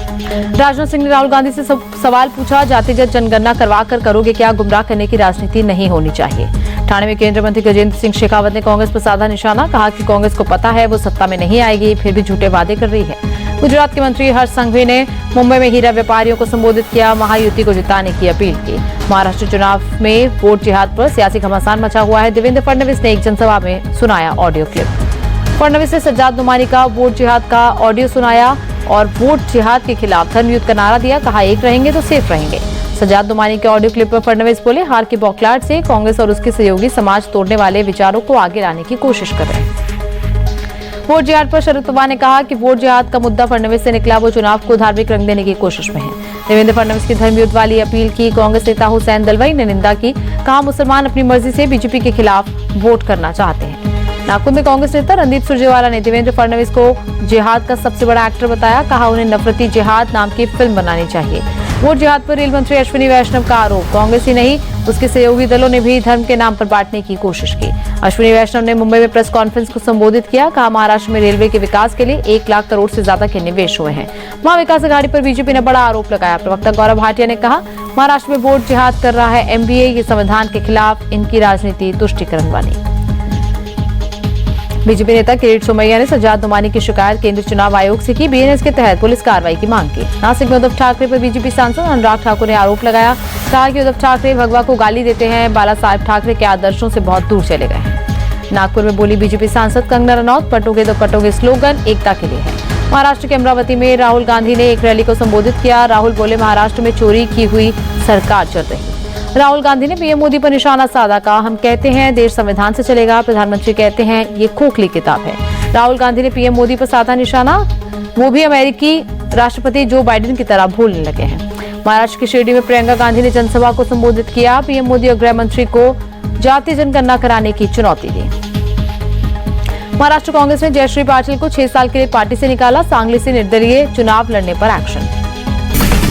राजनाथ सिंह ने राहुल गांधी से सवाल पूछा, जातिगत जनगणना करवा कर करोगे क्या? गुमराह करने की राजनीति नहीं होनी चाहिए। ठाणे में केंद्रीय मंत्री गजेंद्र सिंह शेखावत ने कांग्रेस पर साधा निशाना, कहा कि कांग्रेस को पता है वो सत्ता में नहीं आएगी, फिर भी झूठे वादे कर रही है। गुजरात के मंत्री हर्ष संघवी ने मुंबई में हीरा व्यापारियों को संबोधित किया, महायुति को जिताने की अपील की। महाराष्ट्र चुनाव में वोट जिहाद पर सियासी घमासान मचा हुआ है। देवेंद्र फडणवीस ने एक जनसभा में सुनाया ऑडियो क्लिप। फडणवीस ने सज्जाद नुमानी का वोट जिहाद का ऑडियो सुनाया और वोट जिहाद के खिलाफ धर्मयुद्ध का नारा दिया, कहा एक रहेंगे तो सेफ रहेंगे। सज्जाद नुमानी के ऑडियो क्लिप पर फडणवीस बोले, हार की बौखलाहट से कांग्रेस और उसके सहयोगी समाज तोड़ने वाले विचारों को आगे लाने की कोशिश कर रहे हैं। वोट जिहाद पर शरद पवार ने कहा कि वोट जिहाद का मुद्दा फडणवीस से निकला, वो चुनाव को धार्मिक रंग देने की कोशिश में है। देवेंद्र फडणवीस की धर्मयुद्ध वाली अपील की कांग्रेस नेता हुसैन दलवाई ने निंदा की, कहा मुसलमान अपनी मर्जी से बीजेपी के खिलाफ वोट करना चाहते हैं। नागपुर में कांग्रेस नेता रणदीप सुरजेवाला ने देवेंद्र फडणवीस को जिहाद का सबसे बड़ा एक्टर बताया, कहा उन्हें नफरती जिहाद नाम की फिल्म बनानी चाहिए। वोट जिहाद पर रेल मंत्री अश्विनी वैष्णव का आरोप, कांग्रेस ही नहीं उसके सहयोगी दलों ने भी धर्म के नाम पर बांटने की कोशिश की। अश्विनी वैष्णव ने मुंबई में प्रेस कॉन्फ्रेंस को संबोधित किया, कहा महाराष्ट्र में रेलवे के विकास के लिए 1 लाख करोड़ से ज्यादा के निवेश हुए हैं। महाविकास अघाड़ी पर बीजेपी ने बड़ा आरोप लगाया। प्रवक्ता गौरव भाटिया ने कहा, महाराष्ट्र में वोट जिहाद कर रहा है एमबीए, ये संविधान के खिलाफ इनकी राजनीति तुष्टिकरण वाली। बीजेपी नेता किरीट सोमैया ने सज्जाद नुमानी की शिकायत केंद्रीय चुनाव आयोग से की, बीएनएस के तहत पुलिस कार्रवाई की मांग की। नासिक में उद्धव ठाकरे पर बीजेपी सांसद अनुराग ठाकुर ने आरोप लगाया, कहा कि उद्धव ठाकरे भगवा को गाली देते हैं, बाला साहेब ठाकरे के आदर्शों से बहुत दूर चले गए हैं। नागपुर में बोली बीजेपी सांसद कंगना रनौत, पटोगे तो कटोगे स्लोगन एकता के लिए है। महाराष्ट्र के अमरावती में राहुल गांधी ने एक रैली को संबोधित किया। राहुल बोले, महाराष्ट्र में चोरी की हुई सरकार चल रही। राहुल गांधी ने पीएम मोदी पर निशाना साधा, कहा हम कहते हैं देश संविधान से चलेगा, प्रधानमंत्री कहते हैं ये खोखली किताब है। राहुल गांधी ने पीएम मोदी पर साधा निशाना, वो भी अमेरिकी राष्ट्रपति जो बाइडेन की तरह भूलने लगे हैं। महाराष्ट्र की शिरडी में प्रियंका गांधी ने जनसभा को संबोधित किया, पीएम मोदी और गृह मंत्री को जातीय जनगणना कराने की चुनौती दी। महाराष्ट्र कांग्रेस ने जयश्री पाटिल को 6 साल के लिए पार्टी से निकाला, सांगली से निर्दलीय चुनाव लड़ने पर एक्शन।